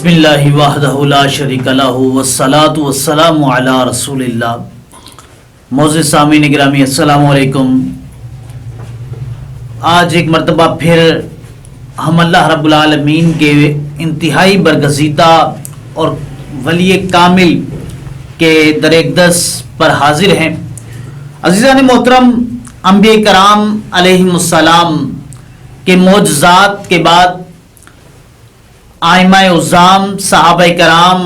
بسم اللہ وحدہ لا شریک لہ والصلاۃ والسلام علی رسول اللہ۔ معزز سامعین گرامی السلام علیکم۔ آج ایک مرتبہ پھر ہم اللہ رب العالمین کے انتہائی برگزیدہ اور ولی کامل کے در اقدس پر حاضر ہیں۔ عزیزان محترم، انبیاء کرام علیہم السلام کے معجزات کے بعد آئمہ عظام، صحابہ کرام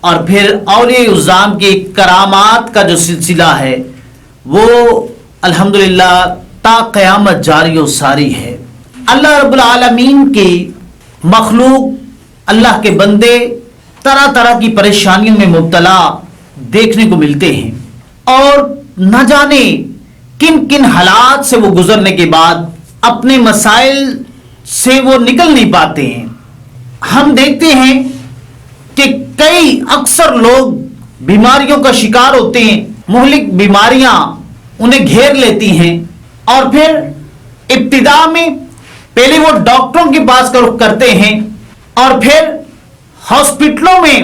اور پھر اولیاء عظام کی کرامات کا جو سلسلہ ہے وہ الحمدللہ تا قیامت جاری و ساری ہے۔ اللہ رب العالمین کی مخلوق، اللہ کے بندے طرح طرح کی پریشانیوں میں مبتلا دیکھنے کو ملتے ہیں اور نہ جانے کن کن حالات سے وہ گزرنے کے بعد اپنے مسائل سے وہ نکل نہیں پاتے ہیں۔ ہم دیکھتے ہیں کہ کئی اکثر لوگ بیماریوں کا شکار ہوتے ہیں، مہلک بیماریاں انہیں گھیر لیتی ہیں اور پھر ابتدا میں پہلے وہ ڈاکٹروں کے پاس رخ کرتے ہیں اور پھر ہاسپٹلوں میں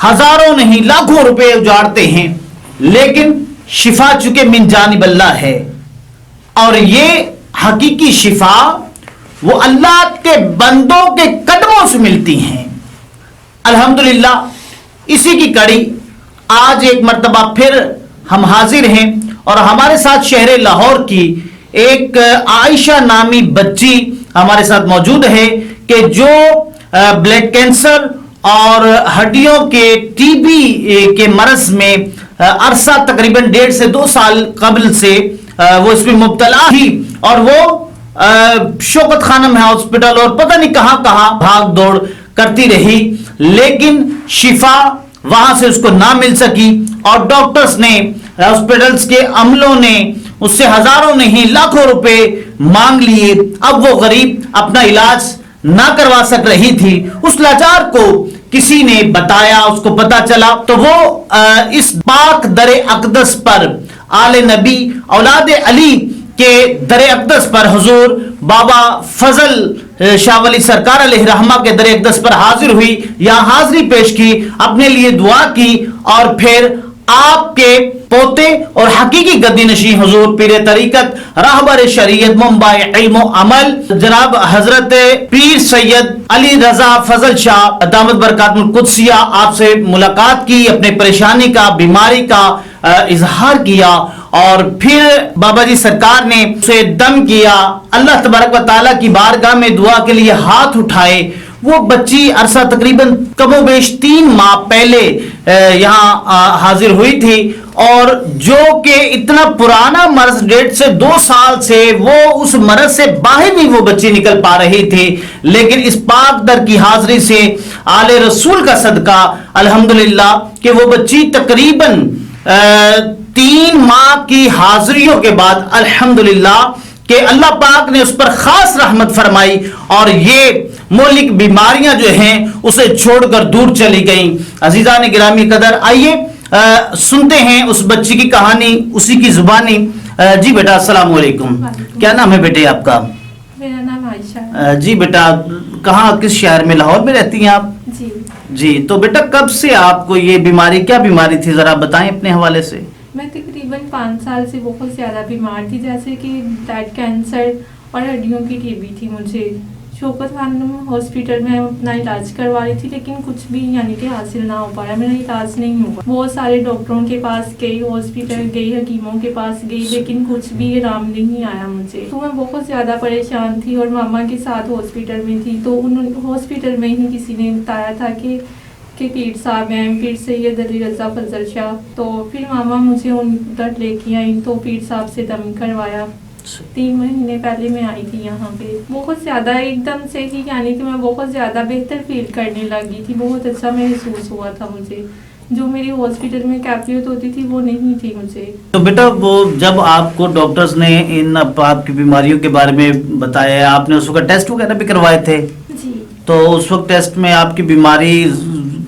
ہزاروں نہیں لاکھوں روپے اجاڑتے ہیں، لیکن شفا چونکہ من جانب اللہ ہے اور یہ حقیقی شفا وہ اللہ کے بندوں کے قدموں سے ملتی ہیں۔ الحمدللہ اسی کی کڑی آج ایک مرتبہ پھر ہم حاضر ہیں اور ہمارے ساتھ شہر لاہور کی ایک عائشہ نامی بچی ہمارے ساتھ موجود ہے کہ جو بلڈ کینسر اور ہڈیوں کے ٹی بی کے مرض میں عرصہ تقریباً 1.5 سے 2 سال قبل سے وہ اس میں مبتلا تھی اور وہ شوکت خانم ہاسپٹل اور پتہ نہیں کہاں کہاں بھاگ دوڑ کرتی رہی، لیکن شفا وہاں سے اس کو نہ مل سکی اور ڈاکٹرز نے، ہاسپٹلز کے عملوں نے اس سے ہزاروں نہیں لاکھوں روپے مانگ لیے۔ اب وہ غریب اپنا علاج نہ کروا سک رہی تھی، اس لاچار کو کسی نے بتایا، اس کو پتا چلا تو وہ اس پاک در اقدس پر آل نبی اولاد علی کہ در اقدس پر حضور بابا فضل شاہ ولی سرکار علیہ رحمہ کے در اقدس پر حاضر ہوئی، یہاں حاضری پیش کی، اپنے لیے دعا کی اور پھر آپ کے پوتے اور حقیقی گدی نشین حضور پیر طریقت راہبر شریعت منبع علم و عمل جناب حضرت پیر سید علی رضا فضل شاہ دامت برکات القدسیہ آپ سے ملاقات کی، اپنے پریشانی کا، بیماری کا اظہار کیا اور پھر بابا جی سرکار نے اسے دم کیا۔ اللہ تبارک و تعالیٰ کی بارگاہ میں دعا کے لیے ہاتھ اٹھائے۔ وہ بچی عرصہ تقریباً کم و بیش 3 ماہ پہلے یہاں حاضر ہوئی تھی اور جو کہ اتنا پرانا مرض 1.5 سے 2 سال سے وہ اس مرض سے باہر بھی وہ بچی نکل پا رہی تھی، لیکن اس پاک در کی حاضری سے آل رسول کا صدقہ الحمدللہ کہ وہ بچی تقریباً 3 ماہ کی حاضریوں کے بعد الحمدللہ کہ اللہ پاک نے اس پر خاص رحمت فرمائی اور یہ مہلک بیماریاں جو ہیں اسے چھوڑ کر دور چلی گئیں۔ عزیزان گرامی قدر، آئیے سنتے ہیں اس بچی کی کہانی اسی کی زبانی۔ جی بیٹا السلام علیکم، کیا نام ہے بیٹے آپ کا؟ میرا نام عائشہ۔ جی بیٹا کہاں، کس شہر میں، لاہور میں رہتی ہیں آپ؟ جی جی تو بیٹا کب سے آپ کو یہ بیماری، کیا بیماری تھی ذرا بتائیں اپنے حوالے سے۔ میں تقریباً 5 سال سے بہت زیادہ بیمار تھی، جیسے کہ بلڈ کینسر اور ہڈیوں کی ٹی بی تھی مجھے۔ شوکت خانم ہاسپٹل میں اپنا علاج کروا رہی تھی لیکن کچھ بھی یعنی کہ حاصل نہ ہو پا رہا، میرا علاج نہیں ہوا۔ بہت سارے ڈاکٹروں کے پاس گئی، ہاسپٹل گئی، حکیموں کے پاس گئی، لیکن کچھ بھی آرام نہیں آیا مجھے۔ تو میں بہت زیادہ پریشان تھی اور ماما کے ساتھ ہاسپٹل میں تھی، تو ہاسپٹل میں ہی کسی نے بتایا تھا کہ پیر صاحب ہیں، پیر سید علی رضا فضل شاہ، تو پھر ماما مجھے ان تک لے کے آئیں تو پیر صاحب سے دم کروایا۔ 3 مہینے پہلے میں آئی تھی یہاں پہ، بہت زیادہ ایک دم سے ہی یعنی کہ میں بہت زیادہ بہتر فیل کرنے لگی تھی، بہت اچھا محسوس ہوا تھا مجھے، جو میری ہاسپٹل میں کیفیت ہوتی تھی وہ نہیں تھی مجھے۔ تو بیٹا وہ جب آپ کو ڈاکٹرز نے ان آپ کی بیماریوں کے بارے میں بتایا، آپ نے اس وقت ٹیسٹ وغیرہ بھی کروائے تھے؟ جی۔ تو اس وقت ٹیسٹ میں آپ کی بیماری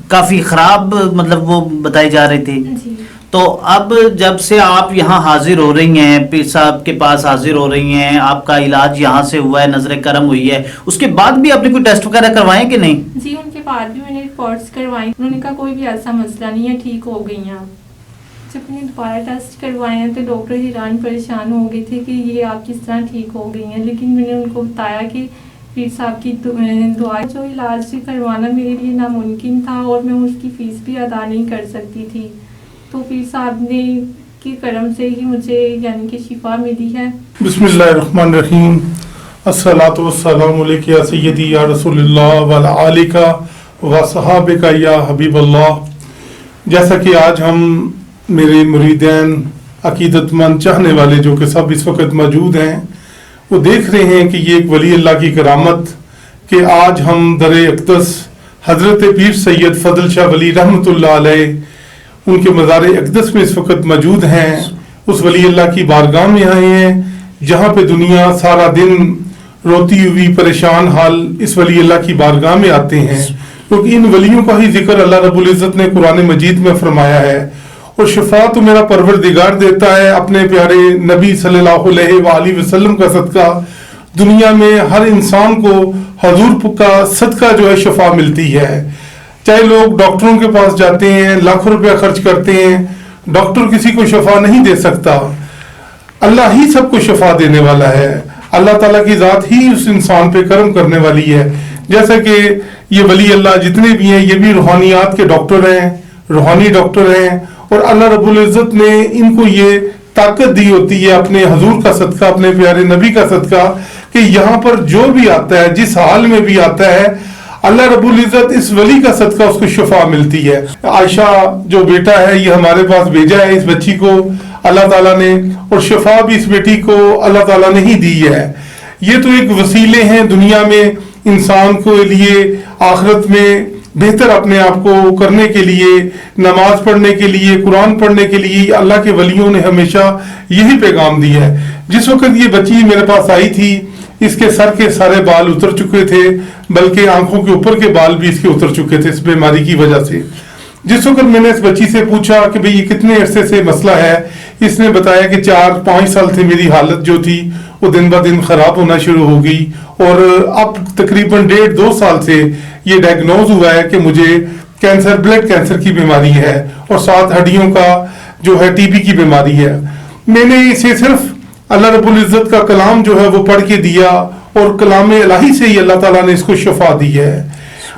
کافی خراب مطلب وہ بتائی جا رہی تھی، جی۔ تو اب جب سے آپ یہاں حاضر ہو رہی ہیں، پیر صاحب کے پاس حاضر ہو رہی ہیں، آپ کا علاج یہاں سے ہوا ہے، نظر کرم ہوئی ہے، اس کے بعد بھی آپ نے کوئی ٹیسٹ وغیرہ کروائے کہ نہیں؟ جی ان کے بعد بھی میں نے رپورٹس کروائی، انہوں نے کہا کوئی بھی ایسا مسئلہ نہیں ہے، ٹھیک ہو گئی ہیں آپ۔ جب میں نے دوبارہ ٹیسٹ کروائے ہیں تو ڈاکٹر حیران پریشان ہو گئے تھے کہ یہ آپ کس طرح ٹھیک ہو گئی ہیں، لیکن میں نے ان کو بتایا کہ پیر صاحب کی دعا جو علاج کروانا میرے لیے ناممکن تھا اور میں اس کی فیس بھی ادا نہیں کر سکتی تھی، تو پیر صاحب نے کی کرم سے ہی مجھے یعنی کہ شفا ملی ہے۔ بسم اللہ الرحمن الرحیم، الصلاۃ والسلام علیک یا سیدی یا رسول اللہ وعلی آلک و صحابک یا حبیب اللہ۔ جیسا کہ آج ہم میرے مریدین، عقیدت مند، چاہنے والے جو کہ سب اس وقت موجود ہیں، وہ دیکھ رہے ہیں کہ یہ ایک ولی اللہ کی کرامت کہ آج ہم در اقدس حضرت پیر سید فضل شاہ ولی رحمۃ اللہ علیہ ان کے مزار اقدس میں اس وقت موجود ہیں۔ اس ولی اللہ کی بارگاہ میں آئے ہیں جہاں پہ دنیا سارا دن روتی ہوئی پریشان حال اس ولی اللہ کی بارگاہ میں آتے ہیں، کیونکہ ان ولیوں کا ہی ذکر اللہ رب العزت نے قرآن مجید میں فرمایا ہے۔ اور شفا تو میرا پروردگار دیتا ہے اپنے پیارے نبی صلی اللہ علیہ وآلہ وسلم کا صدقہ۔ دنیا میں ہر انسان کو حضور کا صدقہ جو ہے شفا ملتی ہے، چاہے لوگ ڈاکٹروں کے پاس جاتے ہیں، لاکھوں روپے خرچ کرتے ہیں، ڈاکٹر کسی کو شفا نہیں دے سکتا، اللہ ہی سب کو شفا دینے والا ہے، اللہ تعالیٰ کی ذات ہی اس انسان پہ کرم کرنے والی ہے۔ جیسا کہ یہ ولی اللہ جتنے بھی ہیں یہ بھی روحانیات کے ڈاکٹر ہیں، روحانی ڈاکٹر ہیں، اور اللہ رب العزت نے ان کو یہ طاقت دی ہوتی ہے اپنے حضور کا صدقہ، اپنے پیارے نبی کا صدقہ، کہ یہاں پر جو بھی آتا ہے، جس حال میں بھی آتا ہے، اللہ رب العزت اس ولی کا صدقہ اس کو شفا ملتی ہے۔ عائشہ جو بیٹا ہے یہ ہمارے پاس بھیجا ہے، اس بچی کو اللہ تعالیٰ نے، اور شفا بھی اس بیٹی کو اللہ تعالیٰ نے ہی دی ہے۔ یہ تو ایک وسیلے ہیں دنیا میں انسان کو لیے، آخرت میں بہتر اپنے آپ کو کرنے کے لیے، نماز پڑھنے کے لیے، قرآن پڑھنے کے لیے اللہ کے ولیوں نے ہمیشہ یہی پیغام دیا ہے۔ جس وقت یہ بچی میرے پاس آئی تھی اس کے سر کے سارے بال اتر چکے تھے، بلکہ آنکھوں کے اوپر کے بال بھی اس کے اتر چکے تھے اس بیماری کی وجہ سے۔ جس وقت میں نے اس بچی سے پوچھا کہ بھئی یہ کتنے عرصے سے مسئلہ ہے، اس نے بتایا کہ 4-5 سال سے میری حالت جو تھی وہ دن بہ دن خراب ہونا شروع ہو گئی، اور اب تقریباً 1.5-2 سال سے یہ ڈائگنوز ہوا ہے کہ مجھے کینسر، بلڈ کینسر کی بیماری ہے، اور ساتھ ہڈیوں کا جو ہے ٹی بی کی بیماری ہے۔ میں نے اسے صرف اللہ رب العزت کا کلام جو ہے وہ پڑھ کے دیا، اور کلام الہی سے ہی اللہ تعالیٰ نے اس کو شفا دی ہے۔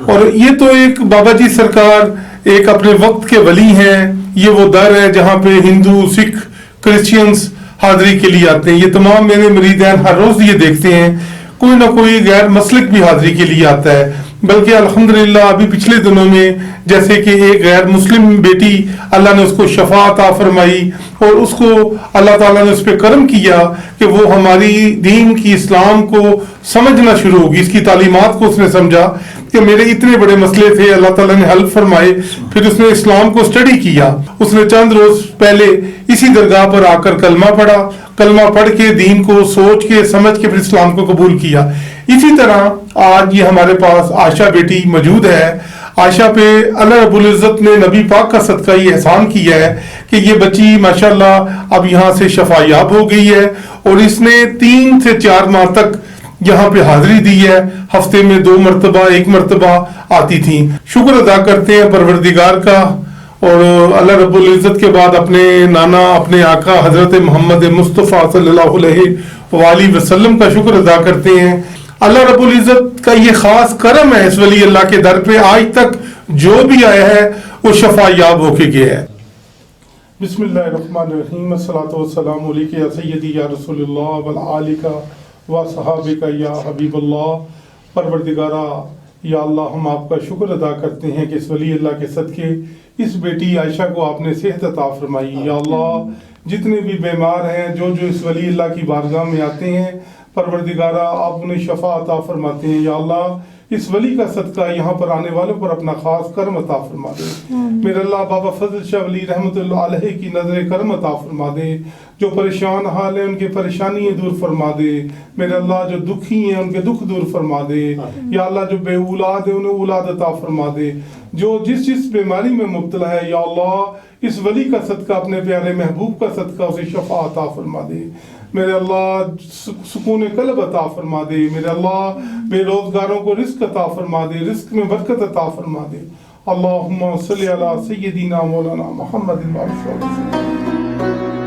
اور یہ تو ایک بابا جی سرکار ایک اپنے وقت کے ولی ہیں، یہ وہ در ہے جہاں پہ ہندو، سکھ، کرسچینز حاضری کے لیے آتے ہیں۔ یہ تمام میرے مریدین ہر روز یہ دیکھتے ہیں کوئی نہ کوئی غیر مسلک بھی حاضری کے لیے آتا ہے، بلکہ الحمدللہ ابھی پچھلے دنوں میں جیسے کہ ایک غیر مسلم بیٹی اللہ نے اس کو شفا عطا فرمائی، اور اس کو اللہ تعالیٰ نے اس پہ کرم کیا کہ وہ ہماری دین کی اسلام کو سمجھنا شروع ہوگی، اس کی تعلیمات کو اس نے سمجھا کہ میرے اتنے بڑے مسئلے تھے، اللہ تعالیٰ نے حل فرمائے۔ پھر اس نے اسلام کو اسٹڈی کیا، اس نے چند روز پہلے اسی درگاہ پر آ کر کلمہ پڑھا، کلمہ پڑھ کے دین کو سوچ کے سمجھ کے پھر اسلام کو قبول کیا۔ اسی طرح آج یہ ہمارے پاس عائشہ بیٹی موجود ہے۔ عائشہ پہ اللہ رب العزت نے نبی پاک کا صدقہ یہ احسان کیا ہے کہ یہ بچی ماشاءاللہ اب یہاں سے شفا یاب ہو گئی ہے، اور اس نے 3 سے 4 ماہ تک یہاں پہ حاضری دی ہے، ہفتے میں 2 مرتبہ 1 مرتبہ آتی تھیں۔ شکر ادا کرتے ہیں پروردگار کا، اور اللہ رب العزت کے بعد اپنے نانا، اپنے آقا حضرت محمد مصطفیٰ صلی اللہ علیہ وآلہ وسلم کا شکر ادا کرتے ہیں۔ اللہ رب العزت کا یہ خاص کرم ہے اس ولی اللہ کے در پہ، آج تک جو بھی آیا ہے وہ شفا یاب ہو کے گیا ہے۔ بسم اللہ الرحمن الرحیم، الصلاۃ والسلام علیک یا سیدی یا رسول اللہ وعلی آلک و صحابک یا حبیب اللہ۔ پروردگارہ یا اللہ، ہم آپ کا شکر ادا کرتے ہیں کہ اس ولی اللہ کے صدقے اس بیٹی عائشہ کو آپ نے صحت عطا فرمائی۔ یا اللہ، جتنے بھی بیمار ہیں، جو اس ولی اللہ کی بارگاہ میں آتے ہیں، پروردگارہ آپ انہیں شفا عطا فرماتے ہیں۔ یا اللہ، اس ولی کا صدقہ یہاں پر آنے والوں پر اپنا خاص کرم عطا فرما دے. میرے اللہ بابا فضل شاہ ولی رحمۃ اللہ علیہ کی نظر کرم عطا فرما دے. جو پریشان حال ہیں ان کی پریشانیاں دور فرما دے. میرے اللہ جو دکھی ہیں ان کے دکھ دور فرما دے. یا اللہ جو بے اولاد ہیں انہیں اولاد عطا فرما دے. جو جس بیماری میں مبتلا ہے یا اللہ اس ولی کا صدقہ اپنے پیارے محبوب کا صدقہ اسے شفا عطا فرما دے. میرے اللہ سکون قلب عطا فرما دے. میرے اللہ بے روزگاروں کو رزق عطا فرما دے. رزق میں برکت عطا فرما دے. اللہم صلی علی سیدنا مولانا محمد وعلی آلہ وسلم.